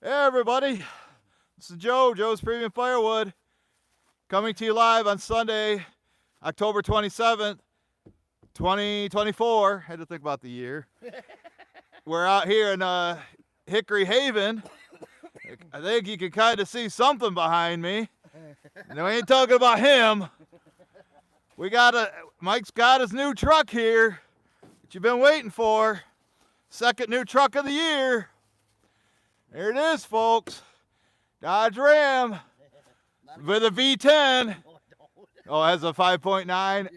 Hey everybody, this is Joe's Premium Firewood, coming to you live on Sunday, October 27th, 2024. Had to think about the year. We're out here in Hickory Haven. I think you can kind of see something behind me. And we ain't talking about him. Mike's got his new truck here that you've been waiting for. Second new truck of the year. There it is, folks. Dodge Ram with a V10. Oh, it has a 5.9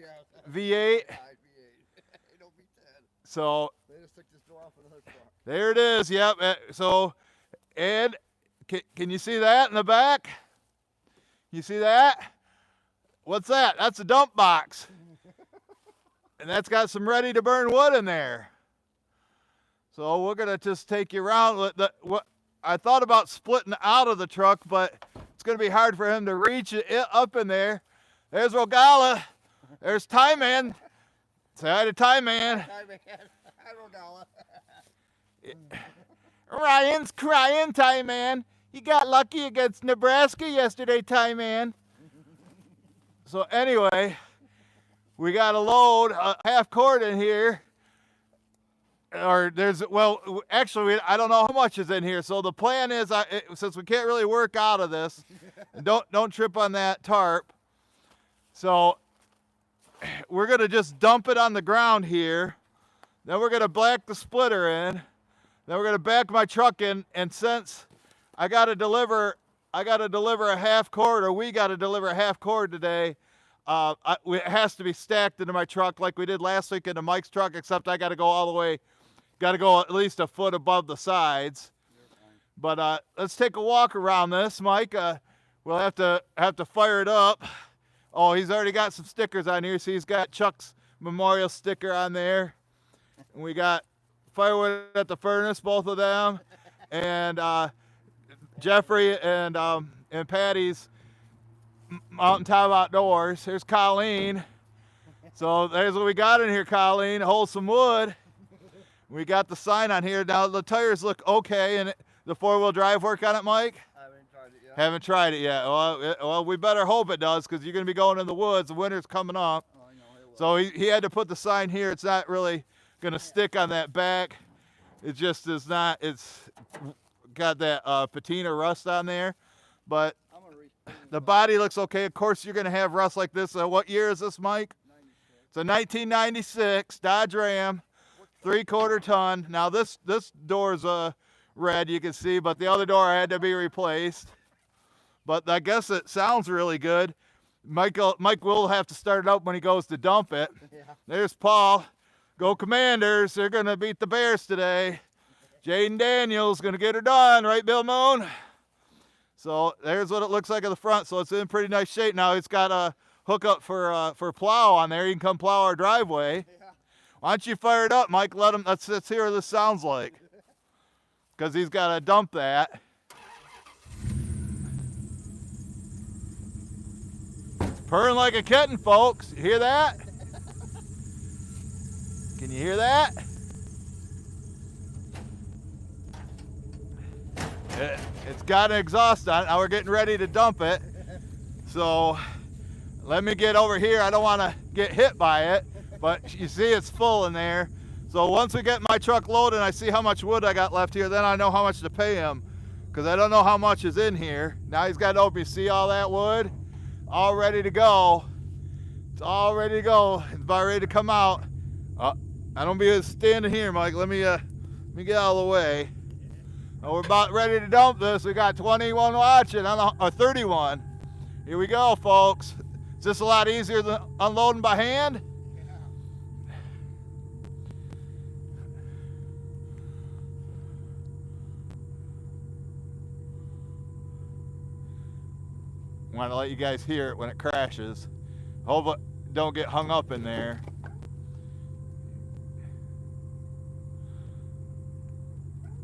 V8. So there it is. Yep. So, and can you see that in the back? You see that? What's that? That's a dump box. And that's got some ready to burn wood in there. So we're gonna just take you around. I thought about splitting out of the truck, but it's going to be hard for him to reach it up in there. There's Rogala. There's Tie Man. Say hi to Tie Man. Hi, man. Hi, Rogala. Ryan's crying, Tie Man. You got lucky against Nebraska yesterday, Tie Man. So anyway, we got a load, a half quart in here. Actually, I don't know how much is in here. So the plan is, since we can't really work out of this, don't trip on that tarp. So we're gonna just dump it on the ground here. Then we're gonna black the splitter in. Then we're gonna back my truck in. And since I gotta deliver a half quart, or we gotta deliver a half quart today, it has to be stacked into my truck like we did last week into Mike's truck. Except I gotta go all the way. Got to go at least a foot above the sides. But let's take a walk around this, Mike. We'll have to fire it up. Oh, he's already got some stickers on here. See, he's got Chuck's memorial sticker on there. And we got Firewood at the furnace, both of them, and Jeffrey and Patty's Mountaintop Outdoors. Here's Colleen. So there's what we got in here, Colleen. Wholesome wood. We got the sign on here. Now the tires look okay, and the four-wheel drive work on it, Mike? I haven't tried it yet. Haven't tried it yet. Well, we better hope it does, because you're going to be going in the woods. The winter's coming up. Oh, I know it will. So he had to put the sign here. It's not really going to stick on that back. It just is not. It's got that patina rust on there. But the body looks okay. Of course, you're going to have rust like this. What year is this, Mike? 96. It's a 1996 Dodge Ram. 3/4 ton. Now this door's red, you can see, but the other door had to be replaced. But I guess it sounds really good. Mike will have to start it up when he goes to dump it. Yeah. There's Paul. Go Commanders. They're gonna beat the Bears today. Jaden Daniels gonna get her done, right, Bill Moon? So there's what it looks like at the front. So it's in pretty nice shape. Now it's got a hookup for plow on there. You can come plow our driveway. Yeah. Why don't you fire it up, Mike? Let's hear what this sounds like. Because he's got to dump that. It's purring like a kitten, folks. You hear that? Can you hear that? It's got an exhaust on it. Now we're getting ready to dump it. So let me get over here. I don't want to get hit by it. But you see it's full in there. So once we get my truck loaded and I see how much wood I got left here, then I know how much to pay him. Because I don't know how much is in here. Now he's got it open. You see all that wood? All ready to go. It's all ready to go. It's about ready to come out. I don't be standing here, Mike. Let me get out of the way. We're about ready to dump this. We got 21 watching, or 31. Here we go, folks. Is this a lot easier than unloading by hand? I want to let you guys hear it when it crashes. Hope it don't get hung up in there.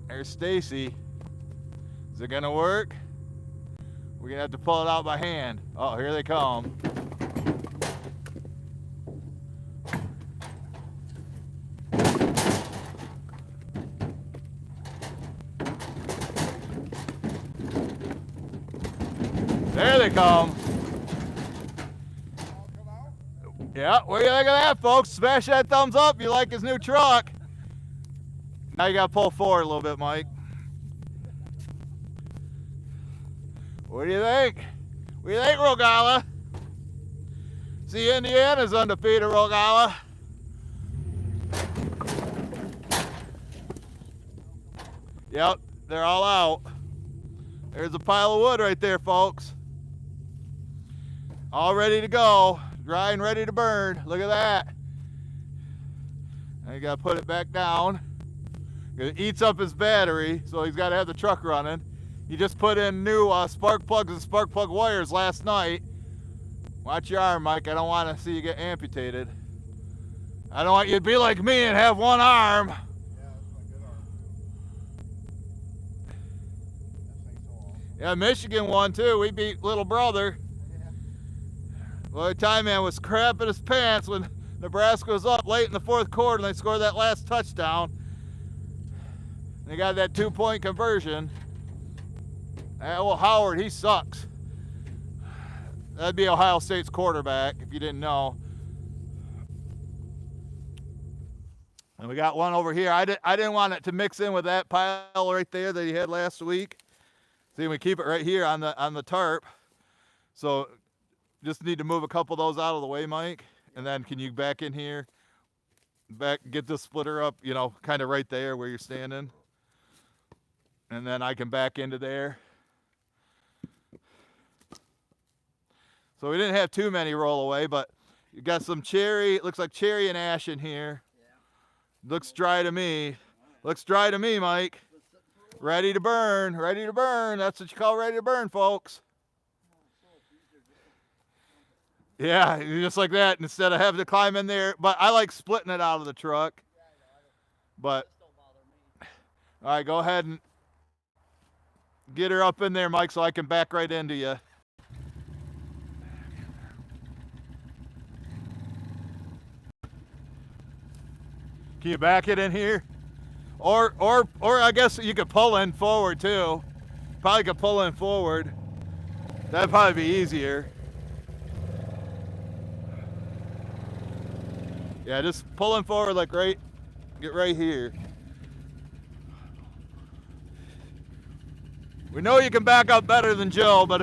There's Stacy. Is it gonna work? We're gonna have to pull it out by hand. Oh, here they come. There they come. All come out? Yeah, what do you think of that, folks? Smash that thumbs up if you like his new truck. Now you gotta pull forward a little bit, Mike. What do you think? What do you think, Rogala? See, Indiana's undefeated, Rogala. Yep, they're all out. There's a pile of wood right there, folks. All ready to go. Dry and ready to burn. Look at that. Now you gotta put it back down. It eats up his battery, so he's gotta have the truck running. He just put in new spark plugs and spark plug wires last night. Watch your arm, Mike. I don't want to see you get amputated. I don't want you to be like me and have one arm. Yeah, that's my good arm. That thing's so awesome. Yeah, Michigan won too. We beat little brother. Yeah. Well, the time man was crapping his pants when Nebraska was up late in the fourth quarter and they scored that last touchdown. They got that 2-point conversion. Well, Howard, he sucks. That'd be Ohio State's quarterback, if you didn't know. And we got one over here. I didn't want it to mix in with that pile right there that he had last week. See, we keep it right here on the tarp. So just need to move a couple of those out of the way, Mike. And then can you back in here? Get the splitter up, you know, kind of right there where you're standing. And then I can back into there. So we didn't have too many roll away, but you got some cherry. It looks like cherry and ash in here. Yeah. Looks dry to me. Looks dry to me, Mike. Ready to burn. Ready to burn. That's what you call ready to burn, folks. Yeah, just like that. Instead of having to climb in there. But I like splitting it out of the truck. But, all right, go ahead and get her up in there, Mike, so I can back right into you. Can you back it in here? Or I guess you could pull in forward too. Probably could pull in forward. That'd probably be easier. Yeah, just pull in forward like get right here. We know you can back up better than Joe, but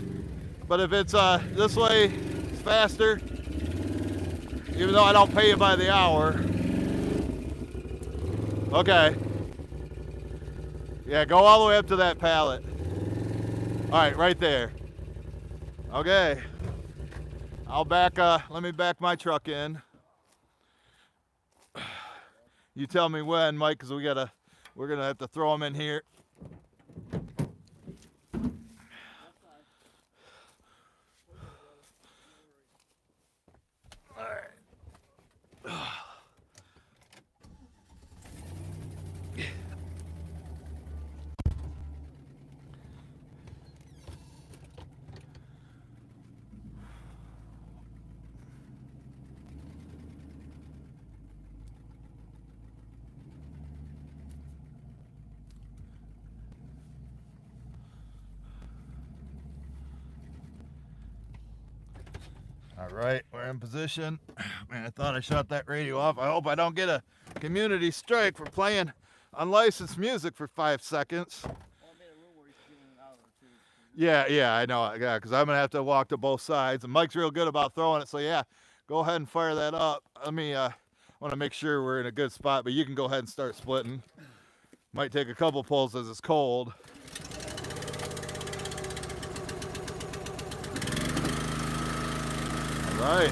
if it's this way, it's faster. Even though I don't pay you by the hour. Okay. Yeah, go all the way up to that pallet. All right, right there. Okay. I'll back, let me back my truck in. You tell me when, Mike, because we're gonna have to throw them in here. All right. All right, we're in position. Man, I thought I shut that radio off. I hope I don't get a community strike for playing unlicensed music for 5 seconds. Yeah, I know. Yeah, because I'm going to have to walk to both sides. And Mike's real good about throwing it. So, yeah, go ahead and fire that up. Let me, I want to make sure we're in a good spot. But you can go ahead and start splitting. Might take a couple pulls as it's cold. All right.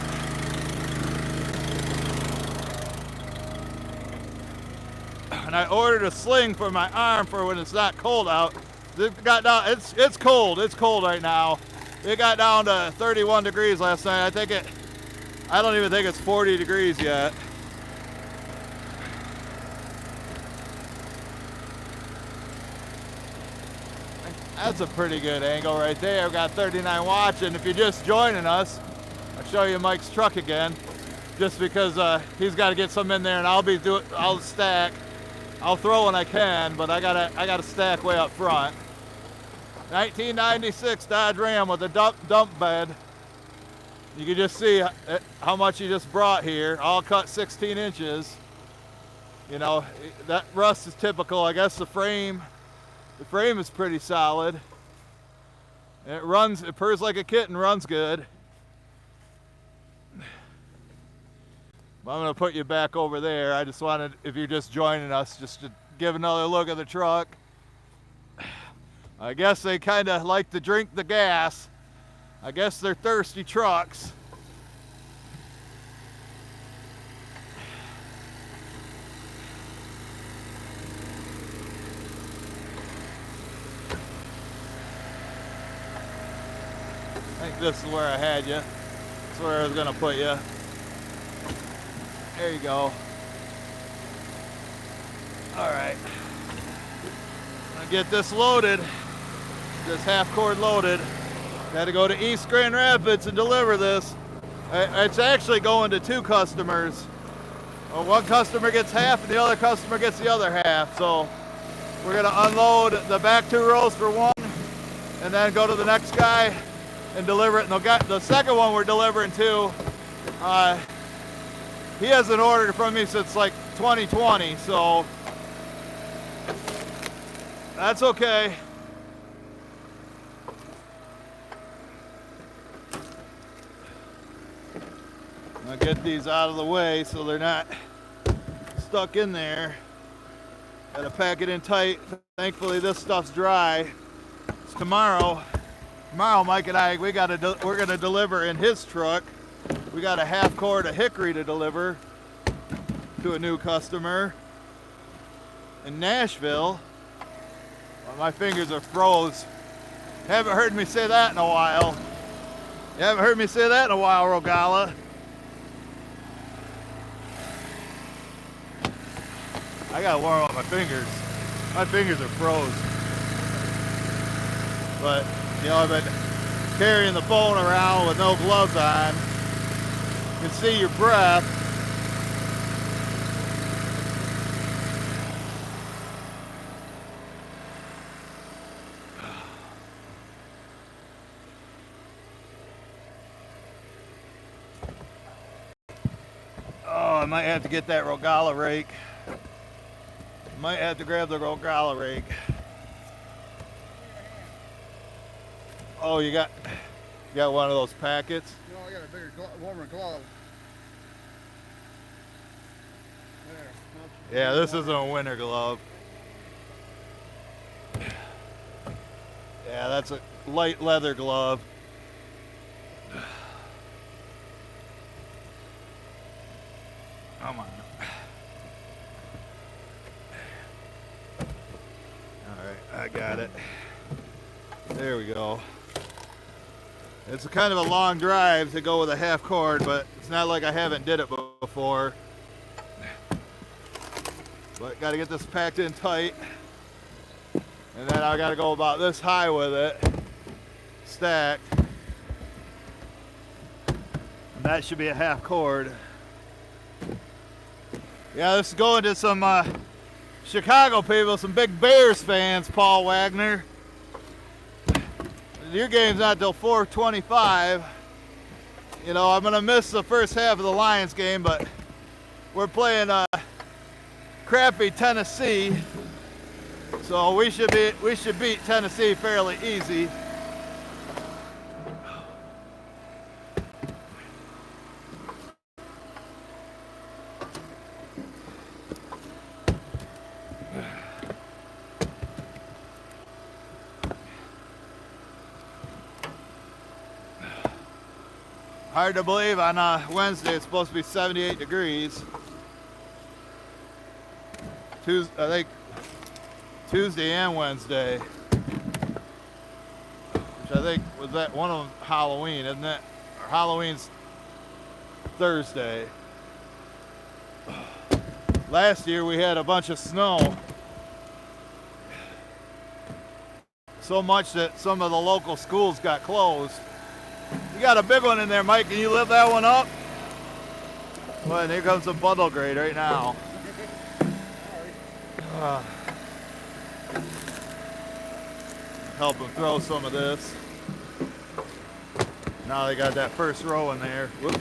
And I ordered a sling for my arm for when it's not cold out. It got down. It's cold. It's cold right now. It got down to 31 degrees last night. I don't even think it's 40 degrees yet. That's a pretty good angle right there. I've got 39 watching. If you're just joining us, I'll show you Mike's truck again, just because he's got to get some in there, and I'll stack. I'll throw when I can, but I gotta stack way up front. 1996 Dodge Ram with a dump bed. You can just see how much he just brought here, all cut 16 inches. You know, that rust is typical. I guess the frame is pretty solid. And it purrs like a kitten, runs good. I'm gonna put you back over there. I just wanted, if you're just joining us, just to give another look at the truck. I guess they kind of like to drink the gas. I guess they're thirsty trucks. I think this is where I had you. That's where I was gonna put you. There you go. All right. I'm gonna get this loaded. This half cord loaded. Got to go to East Grand Rapids and deliver this. It's actually going to two customers. Well, one customer gets half and the other customer gets the other half. So we're gonna unload the back 2 rows for one and then go to the next guy and deliver it. And the second one we're delivering to, he hasn't ordered from me since like 2020, so that's okay. I'll get these out of the way so they're not stuck in there. Gotta pack it in tight. Thankfully this stuff's dry. It's tomorrow, Mike and I, we're gonna deliver in his truck. We got a half cord of hickory to deliver to a new customer in Nashville. Well, my fingers are froze. Haven't heard me say that in a while. You haven't heard me say that in a while, Rogala. I gotta warm up my fingers. My fingers are froze. But, you know, I've been carrying the phone around with no gloves on. You can see your breath. Oh, I might have to get that Rogala rake. Might have to grab the Rogala rake. Oh, you got one of those packets? No, I got a bigger, warmer glove. There. Yeah, this isn't a winter glove. Yeah, that's a light leather glove. Come on. I got it. There we go. It's kind of a long drive to go with a half cord, but it's not like I haven't did it before. But got to get this packed in tight. And then I got to go about this high with it. Stacked. And that should be a half cord. Yeah, this is going to some Chicago people, some big Bears fans, Paul Wagner. Your game's not till 4:25. You know, I'm gonna miss the first half of the Lions game, but we're playing crappy Tennessee, so we should beat Tennessee fairly easy. Hard to believe on Wednesday it's supposed to be 78 degrees. I think Tuesday and Wednesday, which I think was that one of them Halloween, isn't it? Or Halloween's Thursday. Last year we had a bunch of snow. So much that some of the local schools got closed. You got a big one in there, Mike. Can you lift that one up? Well, and here comes some bundle grade right now. help them throw some of this. Now they got that first row in there. Whoop.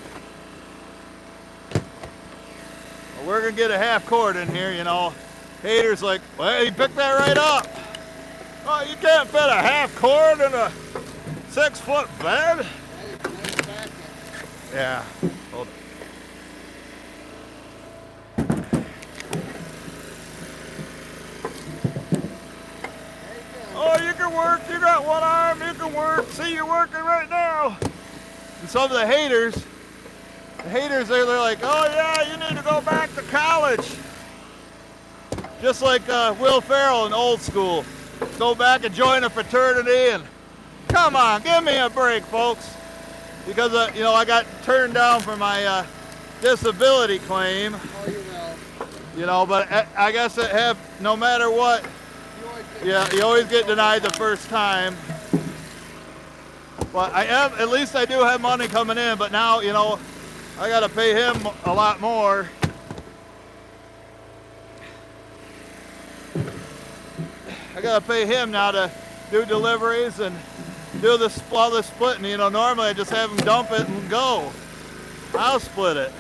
Well, we're gonna get a half cord in here, you know. Haters like, well, you picked that right up. Oh, you can't fit a half cord in a 6-foot bed. Yeah. Hold it. Oh, you can work. You got one arm. You can work. See, you're working right now. And some of the haters, they're like, oh yeah, you need to go back to college. Just like Will Ferrell in Old School. Go back and join a fraternity and come on, give me a break, folks. Because, you know, I got turned down for my disability claim. Oh, you will. You know, but I guess no matter what, yeah, you always get denied the first time. But at least I do have money coming in, but now, you know, I got to pay him a lot more. I got to pay him now to do deliveries and do all the splitting. You know, normally I just have him dump it and go. I'll split it.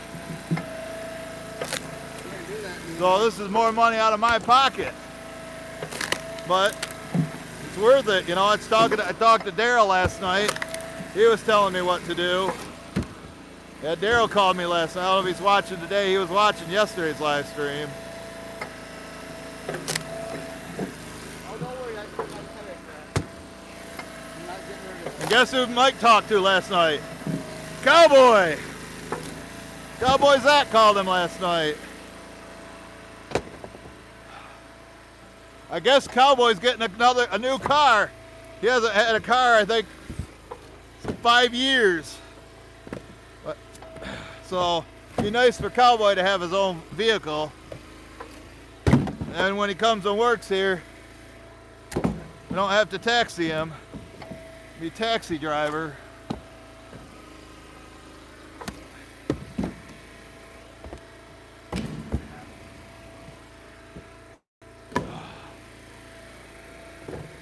So this is more money out of my pocket. But it's worth it. You know, I talked to Daryl last night. He was telling me what to do. Yeah, Daryl called me last night. I don't know if he's watching today. He was watching yesterday's live stream. And guess who Mike talked to last night? Cowboy! Cowboy Zach called him last night. I guess Cowboy's getting a new car. He hasn't had a car, I think, 5 years. But, so, it'd be nice for Cowboy to have his own vehicle. And when he comes and works here, we don't have to taxi him. Be a taxi driver.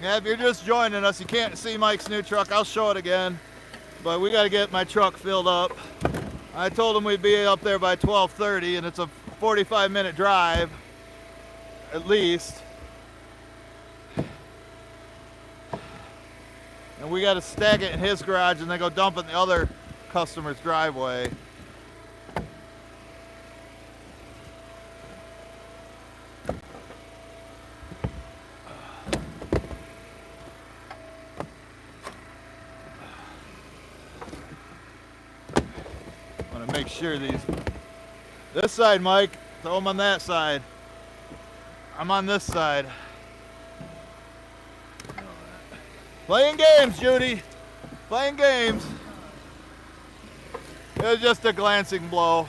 Yeah, if you're just joining us, you can't see Mike's new truck. I'll show it again. But we got to get my truck filled up. I told him we'd be up there by 12:30, and it's a 45-minute drive, at least. And we got to stack it in his garage and then go dump it in the other customer's driveway. I want to make sure this side, Mike, throw them on that side. I'm on this side. Playing games, Judy. Playing games. It was just a glancing blow.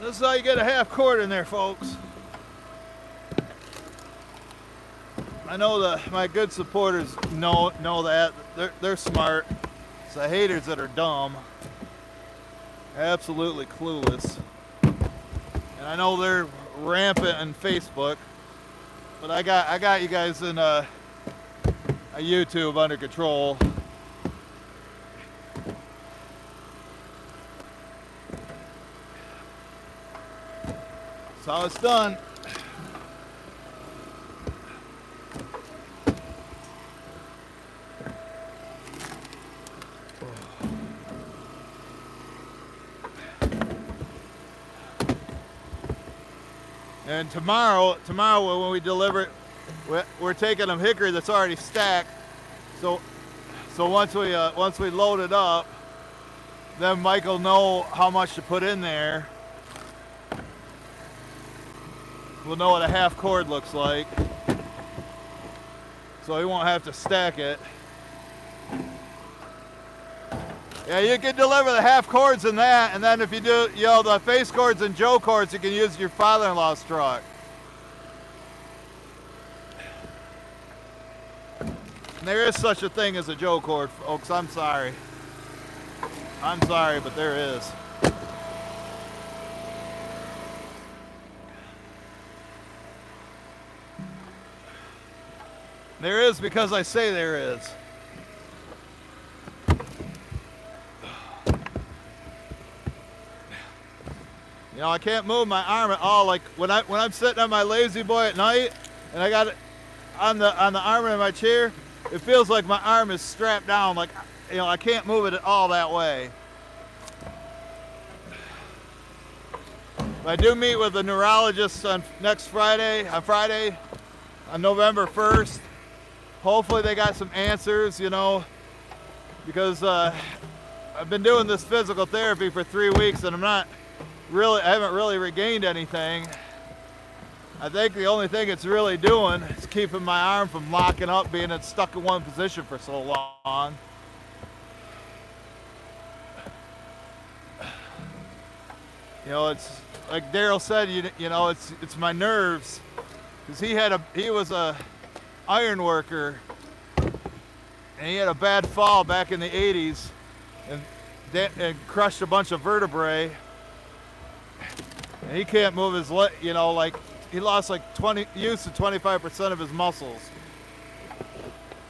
This is how you get a half quart in there, folks. I know my good supporters know that. They're smart. It's the haters that are dumb. Absolutely clueless. And I know they're rampant on Facebook, but I got you guys in a YouTube under control. That's how it's done. And tomorrow when we deliver it, we're taking them hickory that's already stacked. So once we load it up, then Mike will know how much to put in there. We'll know what a half cord looks like. So he won't have to stack it. Yeah, you can deliver the half cords in that, and then if you do, you know, the face cords and Joe cords, you can use your father-in-law's truck. And there is such a thing as a Joe cord, folks. I'm sorry. I'm sorry, but there is. There is because I say there is. You know, I can't move my arm at all. Like when I'm sitting on my lazy boy at night and I got it on the arm of my chair, it feels like my arm is strapped down. Like, you know, I can't move it at all that way. But I do meet with a neurologist on Friday, on November 1st. Hopefully they got some answers, you know, because I've been doing this physical therapy for 3 weeks and I haven't really regained anything. I think the only thing it's really doing is keeping my arm from locking up, being stuck in one position for so long. You know, it's like Daryl said, you know, it's my nerves, because he was a iron worker and he had a bad fall back in the 80s and crushed a bunch of vertebrae, and he can't move his leg, you know, like he lost like 25% of his muscles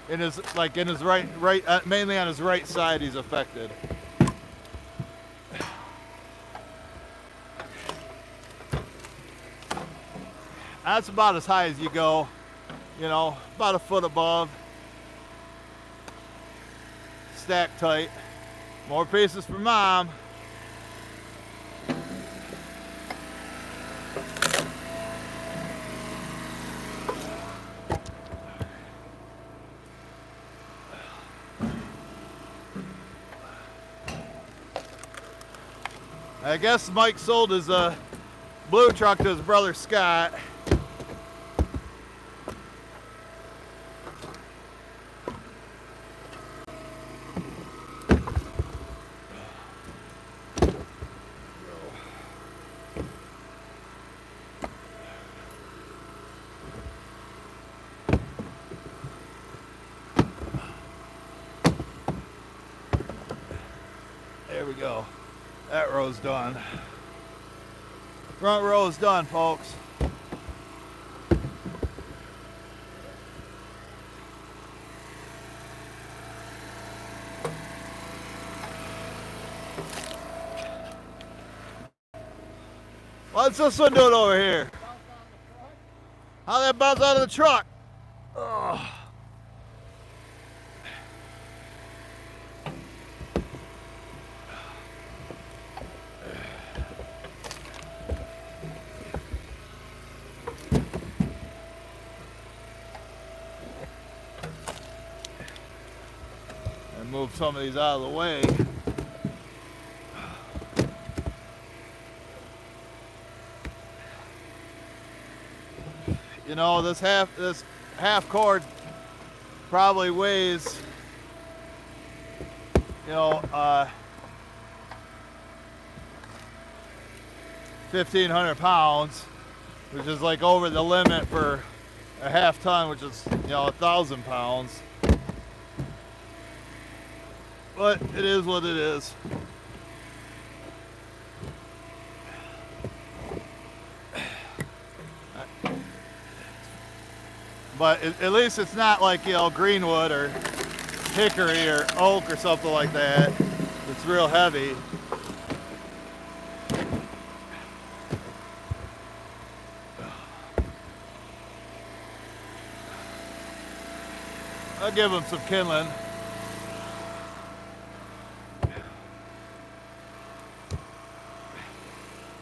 in his right mainly on his right side. He's affected. That's about as high as you go, you know, about a foot above. Stacked tight. More pieces for Mom. I guess Mike sold his blue truck to his brother Scott. There we go. That row's done. Front row is done, folks. What's this one doing over here? How'd that bounce out of the truck? Ugh. Move some of these out of the way. You know, this half cord probably weighs, you know, 1,500 pounds, which is like over the limit for a half ton, which is, you know, 1,000 pounds. But it is what it is. But at least it's not like, you know, greenwood or hickory or oak or something like that. It's real heavy. I'll give him some kindling.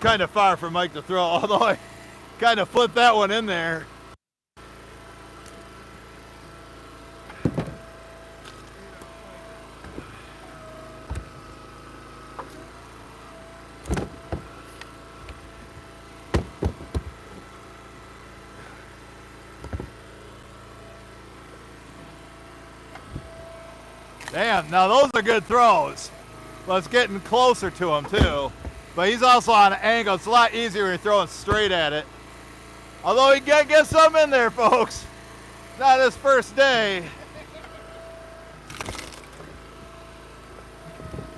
Kind of far for Mike to throw, although I kind of flipped that one in there. Damn, now those are good throws. Well, it's getting closer to him too. But he's also on an angle. It's a lot easier when you're throwing straight at it. Although he can get some in there, folks. Not his first day.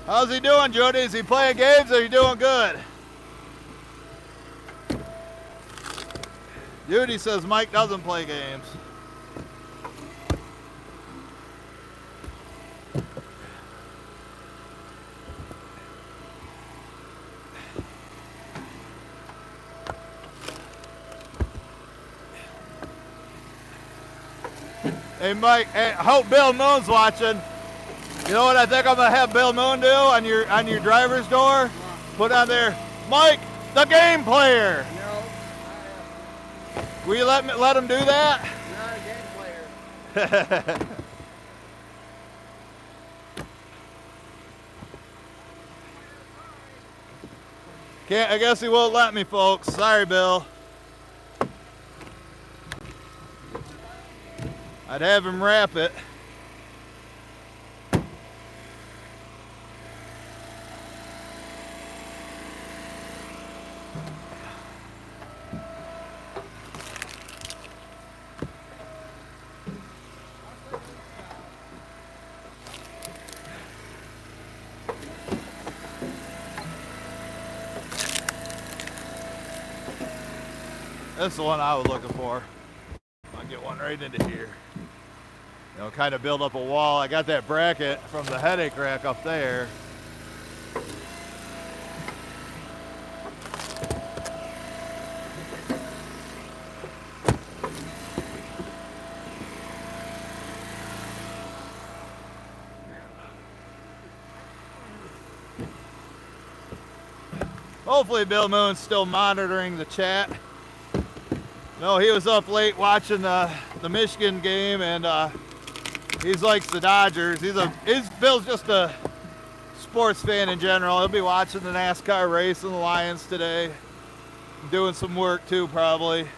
How's he doing, Jody? Is he playing games or are you doing good? Judy says Mike doesn't play games. Hey Mike, hey, I hope Bill Moon's watching. You know what I think I'm gonna have Bill Moon do on your driver's door? Put on there, Mike, the game player. No, Will you let him do that? not a game player. Can't. I guess he won't let me, folks. Sorry, Bill. I'd have him wrap it. This is the one I was looking for. I'll get one right into here. You know, kind of build up a wall. I got that bracket from the headache rack up there. Hopefully Bill Moon's still monitoring the chat. No, he was up late watching the Michigan game, and he likes the Dodgers. Bill's just a sports fan in general. He'll be watching the NASCAR race and the Lions today. Doing some work too, probably.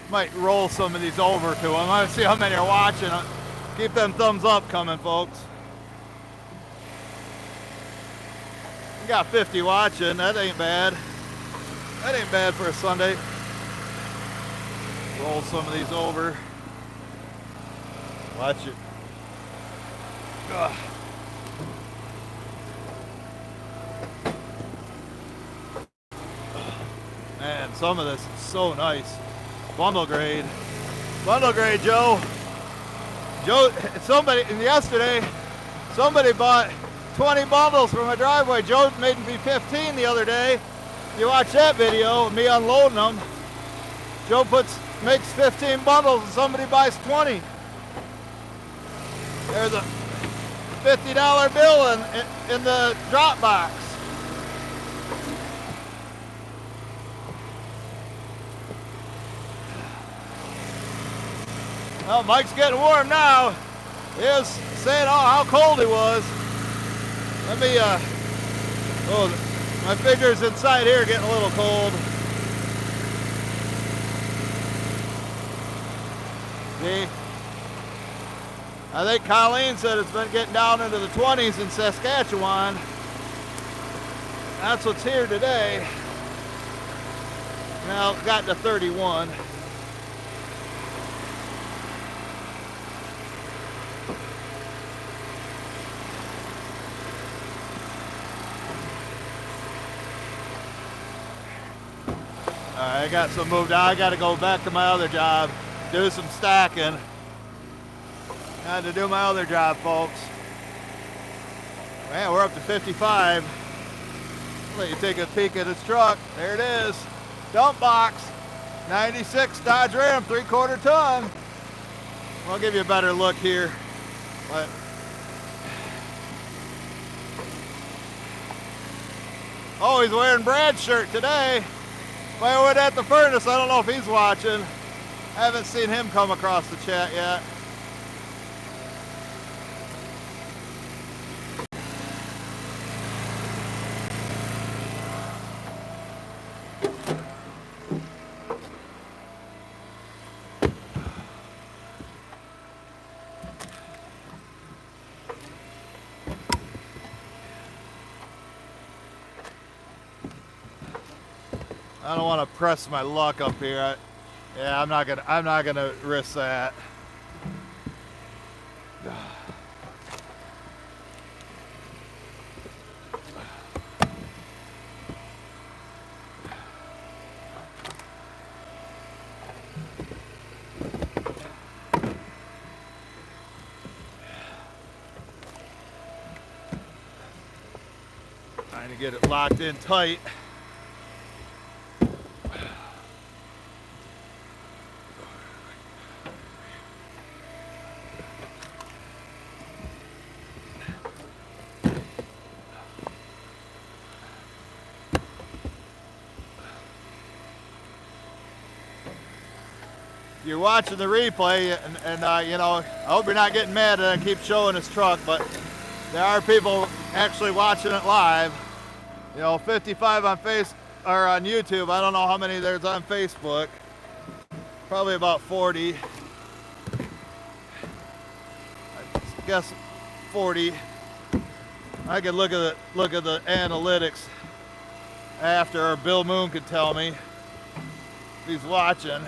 Might roll some of these over to them. Let's see how many are watching. Keep them thumbs up coming, folks. We got 50 watching. That ain't bad. That ain't bad for a Sunday. Roll some of these over. Watch it. Ugh. Man, some of this is so nice. Bundle grade, Joe. Yesterday, somebody bought 20 bundles from my driveway. Joe made me 15 the other day. You watch that video of me unloading them. Joe makes 15 bundles and somebody buys 20. There's a $50 bill in the drop box. Well, Mike's getting warm now. He was saying, how cold he was. Let me, my fingers inside here getting a little cold. See? I think Colleen said it's been getting down into the 20s in Saskatchewan. That's what's here today. Now, it got to 31. I got some moved out. I got to go back to my other job, do some stacking. Had to do my other job, folks. Man, we're up to 55. I'll let you take a peek at this truck. There it is. Dump box. 96 Dodge Ram, 3/4 ton. I'll give you a better look here. But oh, he's wearing Brad's shirt today. Firewood at the furnace. I don't know if he's watching. I haven't seen him come across the chat yet. I don't want to press my luck up here. I'm not gonna risk that. Trying to get it locked in tight. You're watching the replay, and you know, I hope you're not getting mad that I keep showing this truck, but there are people actually watching it live. You know, 55 on on YouTube. I don't know how many there's on Facebook. Probably about 40. I guess 40. I could look at the analytics after, or Bill Moon could tell me if he's watching.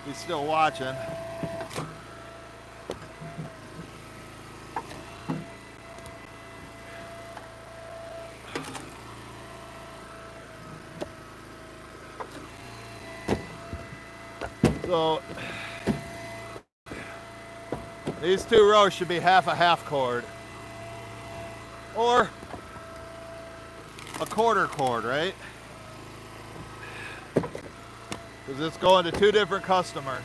He's still watching. So these two rows should be half a half cord or a quarter cord, right? Because it's going to two different customers.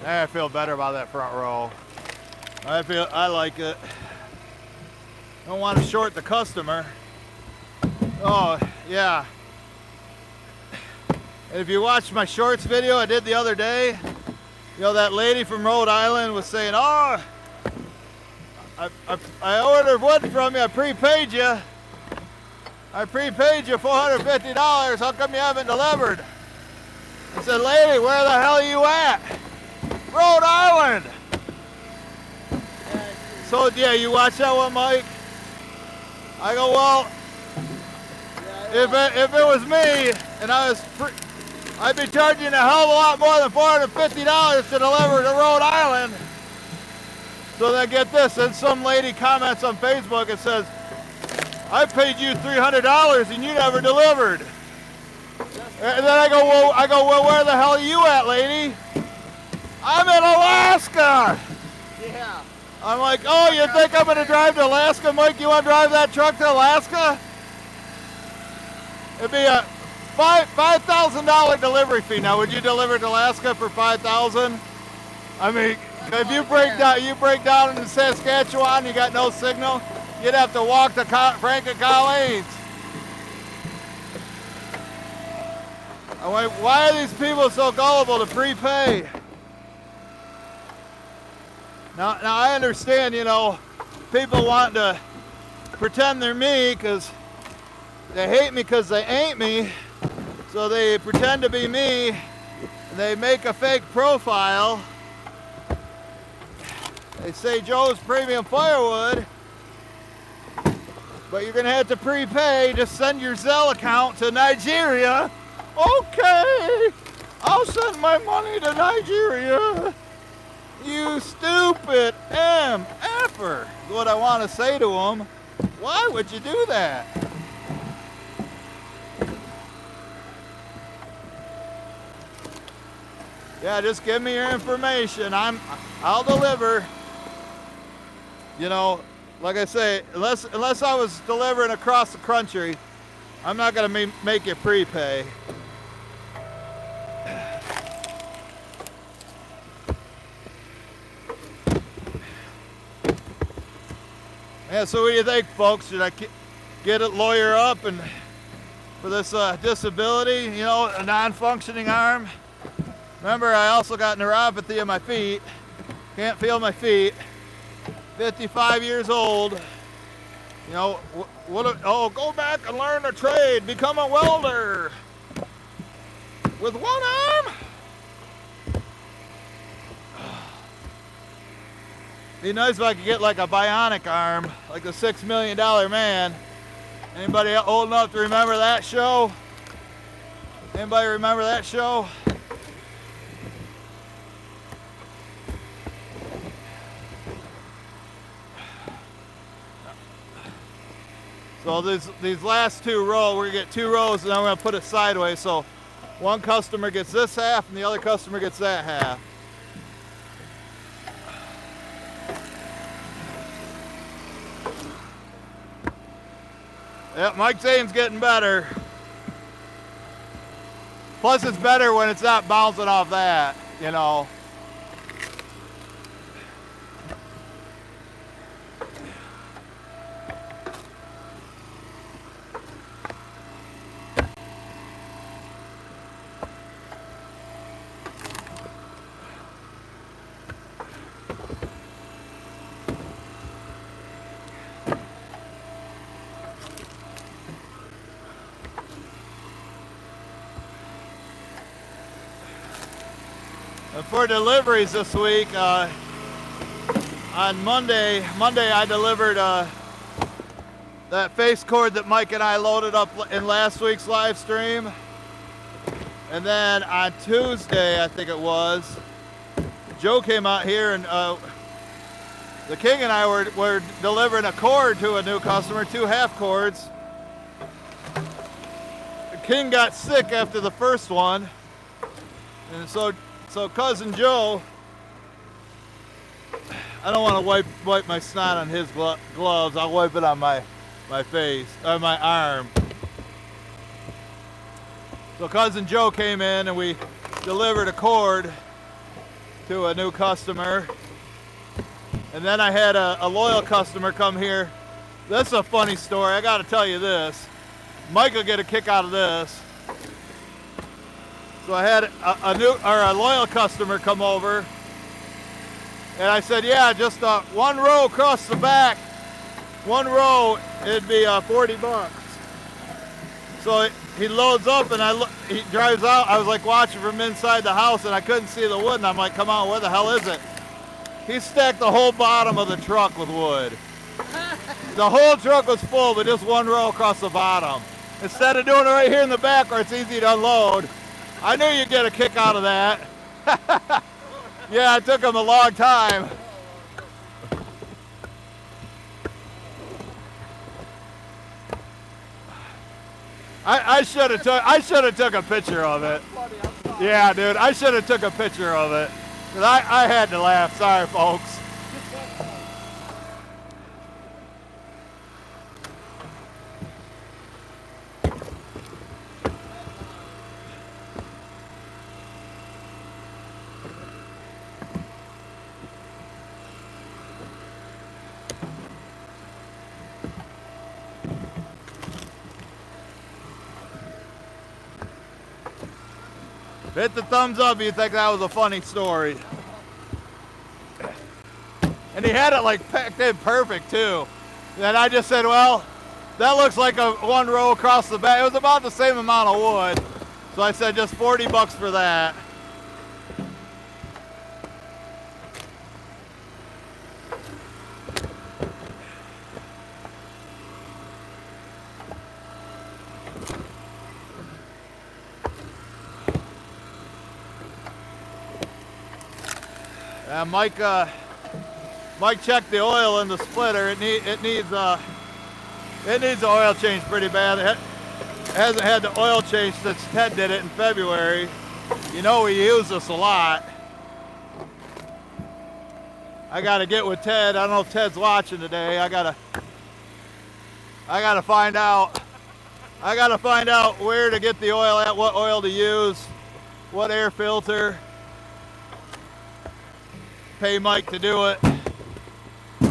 I feel better about that front row. I like it. Don't want to short the customer. Oh, yeah. And if you watched my shorts video I did the other day, you know, that lady from Rhode Island was saying, oh, I ordered wood from you, I prepaid you. I prepaid you $450, how come you haven't delivered? I said, lady, where the hell are you at? Rhode Island. So yeah, you watch that one, Mike? I go, well, if it was me and I'd be charging a hell of a lot more than $450 to deliver to Rhode Island. So then get this, and some lady comments on Facebook and says, I paid you $300 and you never delivered. And then I go, well, where the hell are you at, lady? I'm in Alaska. Yeah. I'm like, oh, you think I'm gonna drive to Alaska, Mike? You want to drive that truck to Alaska? It'd be a $5,000 delivery fee. Now, would you deliver to Alaska for $5,000? I mean, if you break down into Saskatchewan, you got no signal, you'd have to walk to Frank and Colleen's. I'm like, why are these people so gullible to prepay? Now I understand, you know, people want to pretend they're me because they hate me because they ain't me. So they pretend to be me. And they make a fake profile. They say Joe's Premium Firewood. But you're going to have to prepay. Just send your Zelle account to Nigeria. Okay, I'll send my money to Nigeria. You stupid MFer, is what I want to say to him. Why would you do that? Yeah, just give me your information. I'll deliver. You know, like I say, unless I was delivering across the country, I'm not gonna make you prepay. Yeah, so what do you think, folks? Should I get a lawyer up and for this disability, you know, a non-functioning arm? Remember, I also got neuropathy in my feet. Can't feel my feet. 55 years old. You know, go back and learn a trade. Become a welder. With one arm? Be nice if I could get like a bionic arm, like the $6 Million Man. Anybody old enough to remember that show? Anybody remember that show? So these last 2 rows, we're gonna get 2 rows and then we're gonna put it sideways. So one customer gets this half and the other customer gets that half. Yep, Mike's aim's getting better. Plus it's better when it's not bouncing off that, you know. And for deliveries this week, on Monday I delivered that face cord that Mike and I loaded up in last week's live stream. And then on Tuesday, I think it was, Joe came out here and the King and I were delivering a cord to a new customer, 2 half cords. The King got sick after the first one, and so Cousin Joe, I don't want to wipe my snot on his gloves. I'll wipe it on my face, or my arm. So Cousin Joe came in and we delivered a cord to a new customer. And then I had a loyal customer come here. This is a funny story. I got to tell you this. Mike will get a kick out of this. So I had a loyal customer come over, and I said, yeah, just 1 row across the back. 1 row, it'd be $40. So he loads up and he drives out. I was like watching from inside the house and I couldn't see the wood, and I'm like, come on, where the hell is it? He stacked the whole bottom of the truck with wood. The whole truck was full, but just 1 row across the bottom. Instead of doing it right here in the back where it's easy to unload, I knew you'd get a kick out of that. Yeah, it took him a long time. I should have took a picture of it. Yeah, dude, I should have took a picture of it. 'Cause I had to laugh. Sorry, folks. Hit the thumbs up if you think that was a funny story. And he had it like packed in perfect too. And I just said, well, that looks like a 1 row across the back. It was about the same amount of wood. So I said just $40 for that. Mike checked the oil in the splitter. It needs an oil change pretty bad. It hasn't had the oil change since Ted did it in February. You know we use this a lot. I gotta get with Ted. I don't know if Ted's watching today. I gotta find out. I gotta find out where to get the oil at, what oil to use, what air filter. Pay Mike to do it.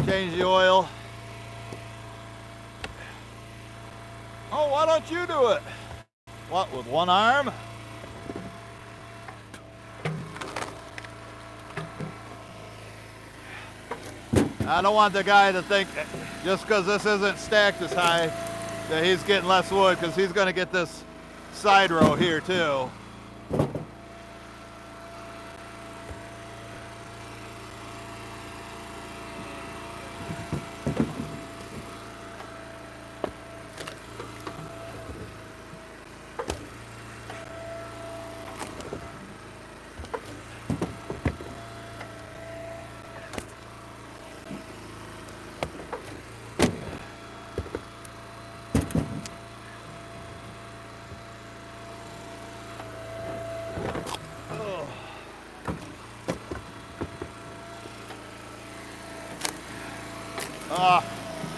Change the oil. Oh, why don't you do it? What, with one arm? I don't want the guy to think just because this isn't stacked as high that he's getting less wood, because he's going to get this side row here too.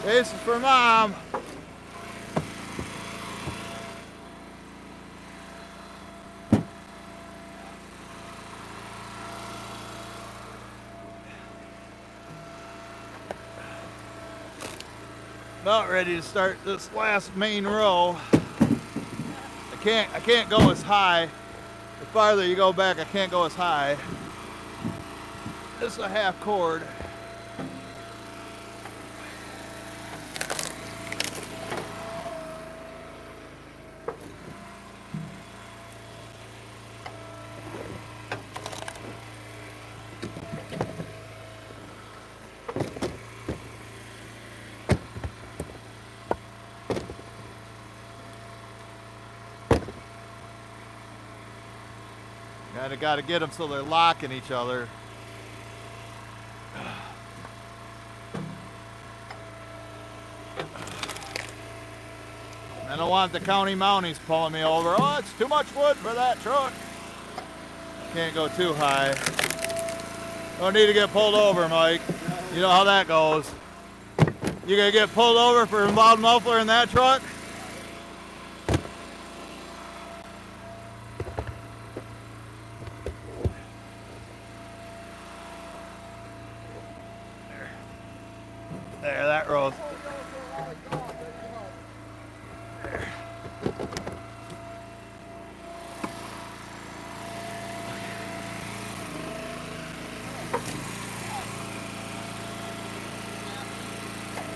This is for Mom. About ready to start this last main row. I can't go as high. The farther you go back, I can't go as high. This is a half cord. Kinda gotta get them so they're locking each other. I don't want the county mounties pulling me over. Oh, it's too much wood for that truck. Can't go too high. Don't need to get pulled over, Mike. You know how that goes. You gonna get pulled over for a loud muffler in that truck? There, that road.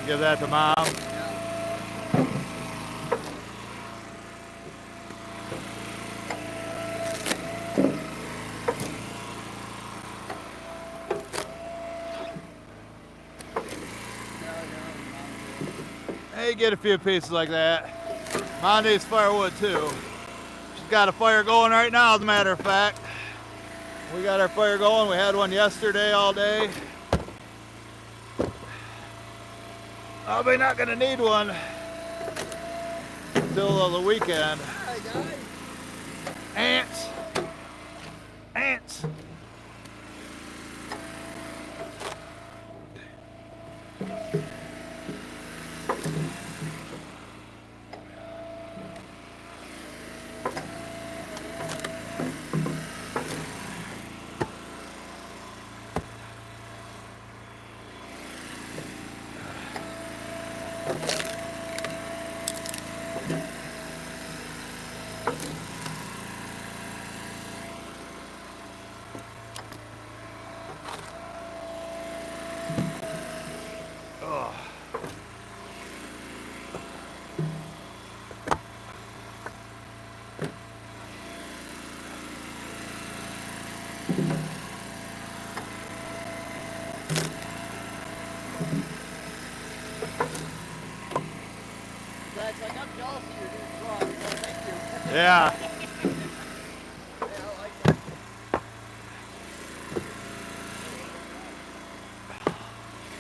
Give that to Mom. Hey, get a few pieces like that. Mom needs firewood too. She's got a fire going right now, as a matter of fact. We got our fire going. We had one yesterday all day. Probably not gonna need one until the weekend. Ants. Ants. It's like I'm jealous of your new truck. So thank you. Yeah. Yeah, I like that.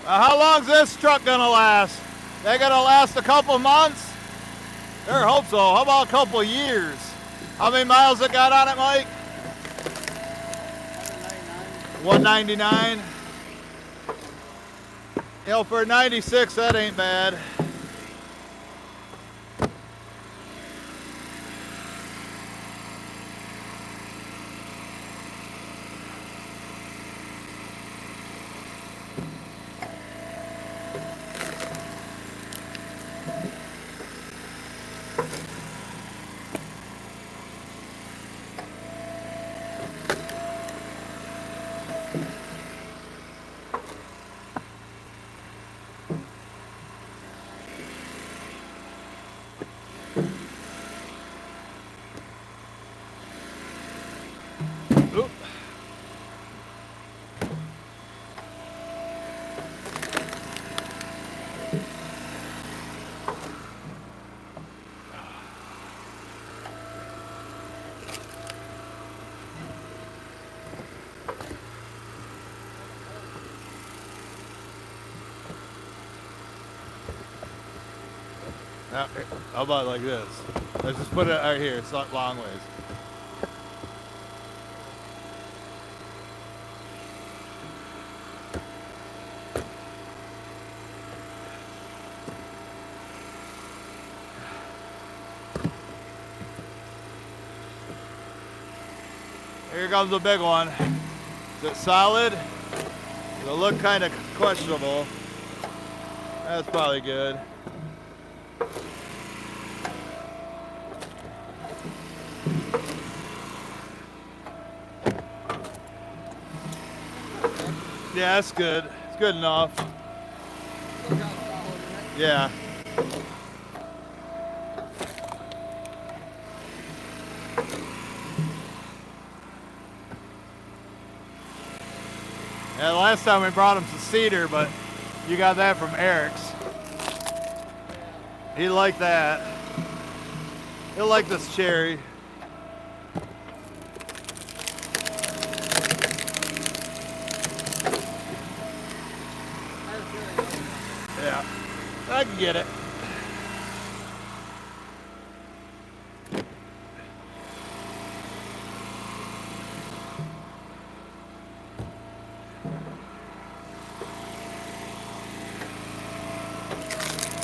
How long's this truck gonna last? They gonna last a couple months? Sure hope so. How about a couple years? How many miles it got on it, Mike? 199. You know, for 96, that ain't bad. Now, how about like this? Let's just put it right here, it's not long ways. Here comes the big one. Is it solid? It'll look kind of questionable. That's probably good. Yeah, that's good. It's good enough. Yeah. Yeah, the last time we brought him some cedar, but you got that from Eric's. He liked that. He'll like this cherry. Yeah, I can get it.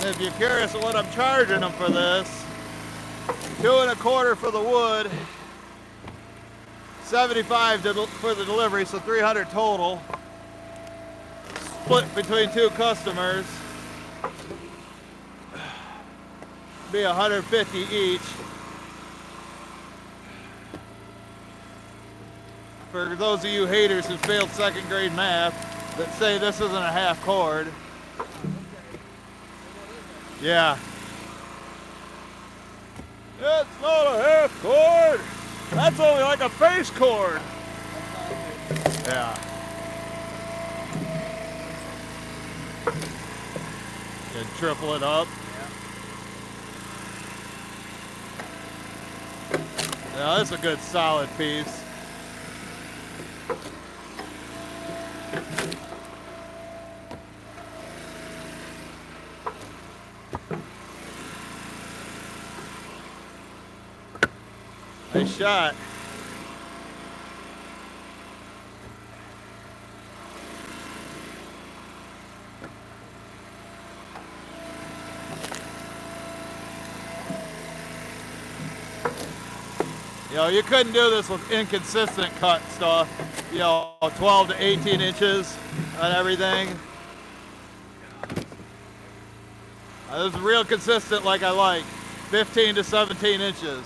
If you're curious what I'm charging them for this, $2 1/4 for the wood, $75 for the delivery, so $300 total. Split between 2 customers. Be $150 each. For those of you haters who failed 2nd grade math that say this isn't a half cord. Yeah. It's not a half cord. That's only like a face cord. Yeah. And triple it up. Yeah, that's a good solid piece. Nice shot. You know, you couldn't do this with inconsistent cut stuff. You know, 12 to 18 inches on everything. This is real consistent like I like. 15 to 17 inches.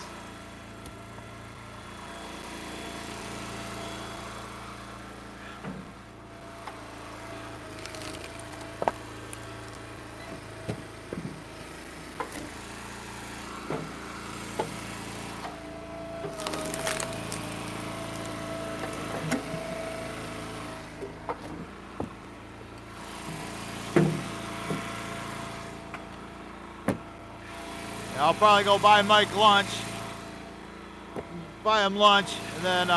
I'll probably go buy Mike lunch, buy him lunch, and then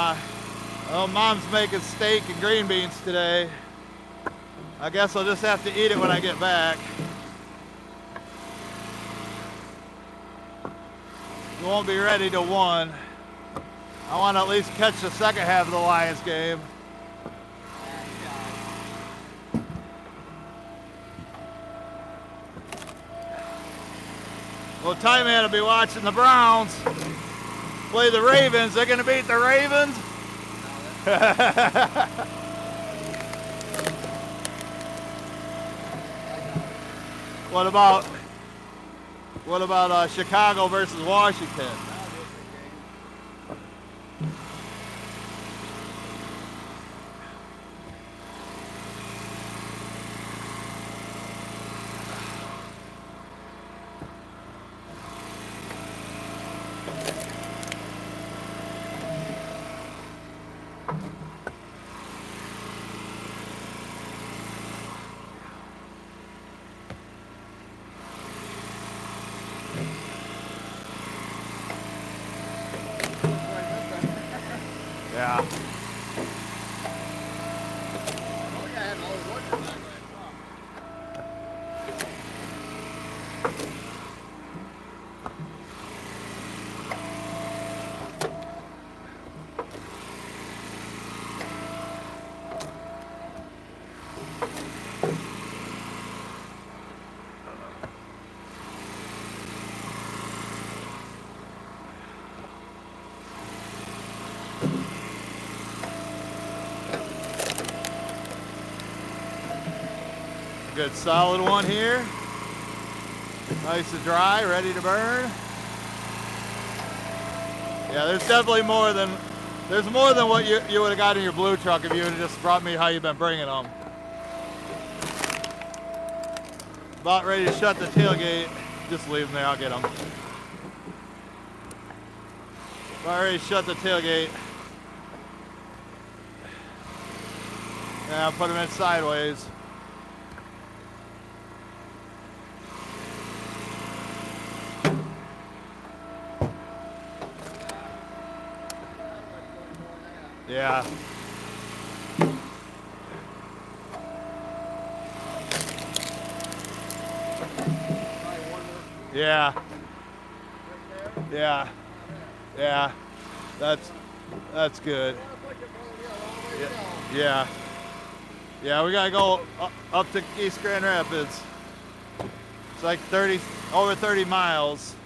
Mom's making steak and green beans today. I guess I'll just have to eat it when I get back. We won't be ready till 1. I want to at least catch the second half of the Lions game. Well, Ty Man will be watching the Browns play the Ravens. They're going to beat the Ravens. What about Chicago versus Washington? Yeah. I think I had all the wood in the back of that truck. good solid one here. Nice and dry, ready to burn. Yeah, there's definitely more than what you would have got in your blue truck if you would have just brought me how you've been bringing them. About ready to shut the tailgate. Just leave them there, I'll get them. About ready to shut the tailgate. Yeah, I'll put them in sideways. Yeah. Yeah. Yeah. Yeah. That's good. Yeah. Yeah, we gotta go up to East Grand Rapids. It's like over 30 miles.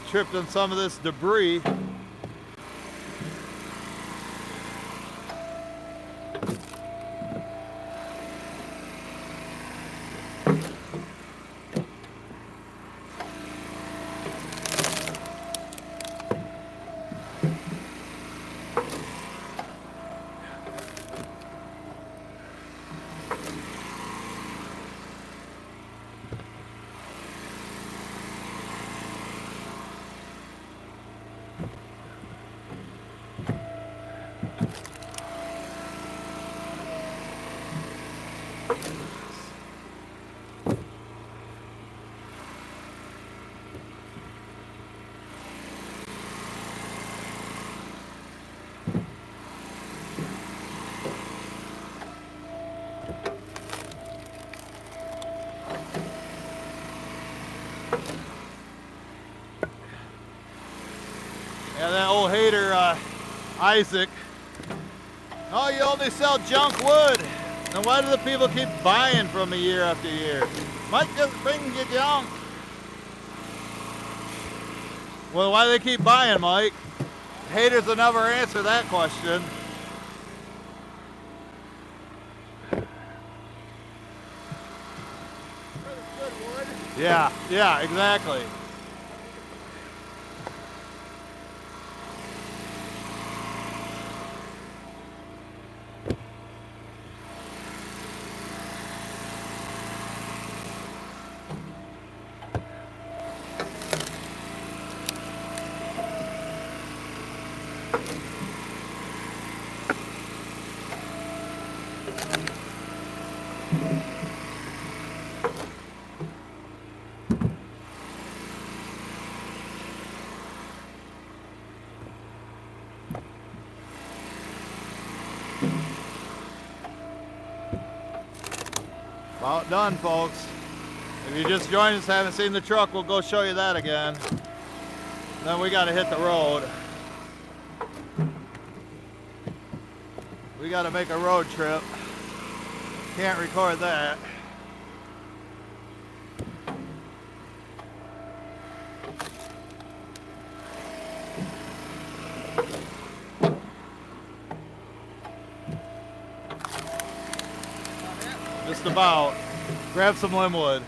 Tripped on some of this debris. Yeah, that old hater, Isaac. Oh, you only sell junk wood. Then why do the people keep buying from me year after year? Might just bring you junk. Well, why do they keep buying, Mike? Haters will never answer that question. Yeah, yeah, exactly. About done, folks. If you just joined us, haven't seen the truck, we'll go show you that again. Then we gotta hit the road. We gotta make a road trip. Can't record that. Just about. Grab some limwood.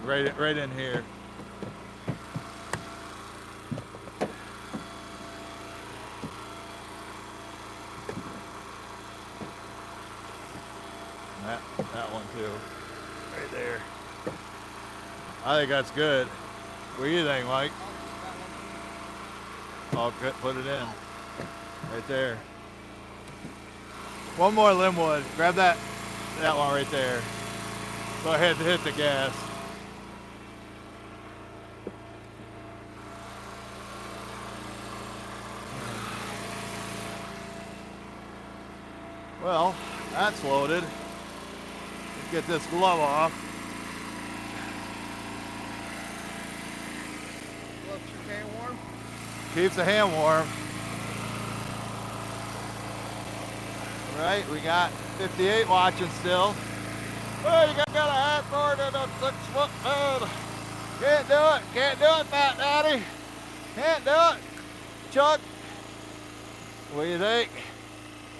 Right in here. That one too. Right there. I think that's good. What do you think, Mike? I'll put it in. Right there. One more limwood. Grab that one right there. Go ahead and hit the gas. Well, that's loaded. Let's get this glove off. Glove keep your hand warm? Keeps the hand warm. Right, we got 58 watching still. Oh, you got a half cord and a 6-foot bed. Can't do it. Can't do it, Fat Daddy. Can't do it. Chuck. What do you think?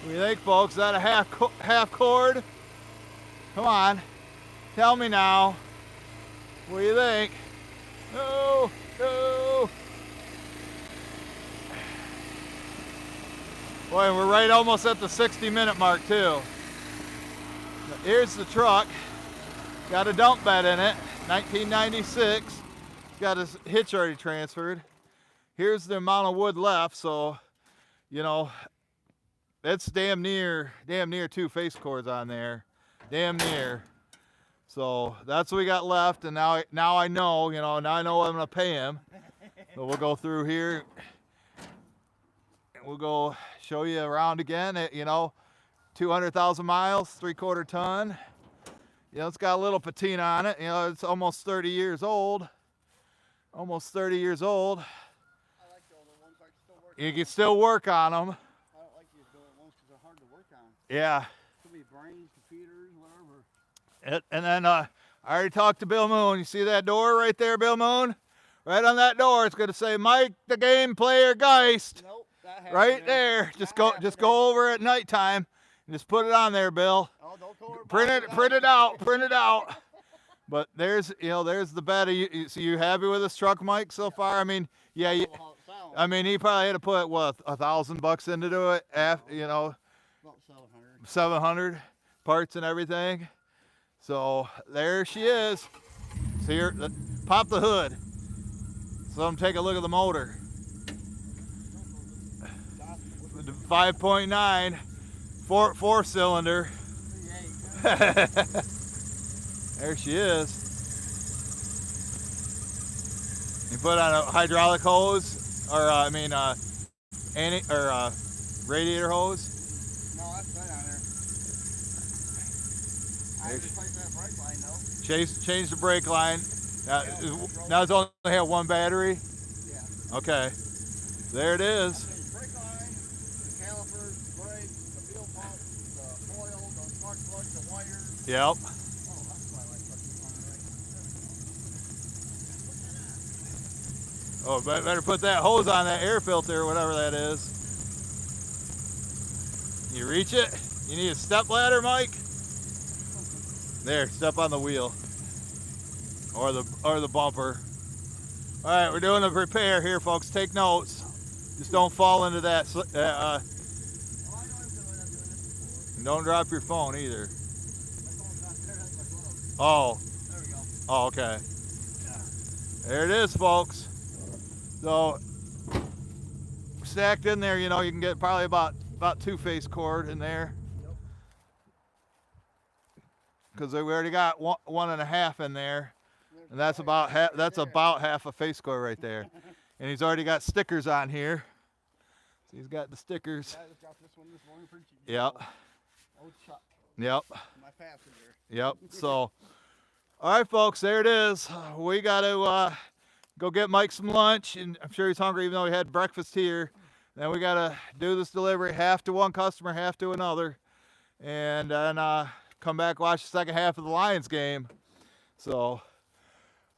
What do you think, folks? Is that a half cord? Come on. Tell me now. What do you think? No. No. Boy, we're right almost at the 60-minute mark, too. Here's the truck. Got a dump bed in it. 1996. Got his hitch already transferred. Here's the amount of wood left, so you know that's damn near 2 face cords on there. Damn near. So that's what we got left, and now I know, now I know what I'm gonna pay him. So we'll go through here and we'll go show you around again. 200,000 miles, 3/4 ton. It's got a little patina on it. It's almost 30 years old. Almost 30 years old. I like the older ones. I can still work. You can still work on them. I don't like these older ones because they're hard to work on. Yeah. Too many brains, computers, whatever. And then I already talked to Bill Moon. You see that door right there, Bill Moon? Right on that door, it's going to say Mike the Game Player Geist. Nope, that happened. Right there. Just go over at nighttime and just put it on there, Bill. Oh, don't go over. Print it out. But there's the bed. So you happy with this truck, Mike, so far? I mean, yeah. He probably had to put what, $1,000 into it. About 700. 700 parts and everything. So there she is. So here, pop the hood. So I'm take a look at the motor. 5.9, four cylinder. There she is. You put on a hydraulic hose, or radiator hose. No, that's right on there. I replaced that brake line though. Change the brake line. Now it's only have one battery. Yeah. Okay. There it is. Brake line, the calipers, the brakes, the fuel pump, the oil, the spark plug, the wires. Yep. Oh, that's why I like putting on the right. Oh, better put that hose on that air filter or whatever that is. You reach it? You need a step ladder, Mike? There, step on the wheel. Or the bumper. All right, we're doing a repair here, folks. Take notes. Just don't fall into that. Don't drop your phone either. Oh. There we go. Oh, okay. There it is, folks. So stacked in there, you can get probably about 2 face cord in there. Because we already got 1.5 in there. And that's about half a face core right there. And he's already got stickers on here. So he's got the stickers. I just dropped this one this morning for cheap. Yep. Old Chuck. Yep. My passenger. Yep. So, all right, folks, there it is. We got to go get Mike some lunch, and I'm sure he's hungry even though he had breakfast here. Then we got to do this delivery, half to one customer, half to another. And then come back, watch the second half of the Lions game. So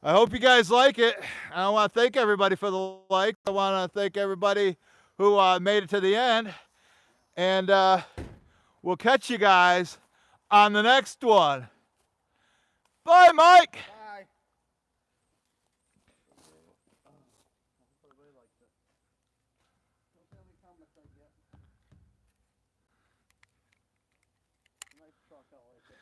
I hope you guys like it. I want to thank everybody for the like. I want to thank everybody who made it to the end. And we'll catch you guys on the next one. Bye, Mike. Bye. Nice truck, I like it.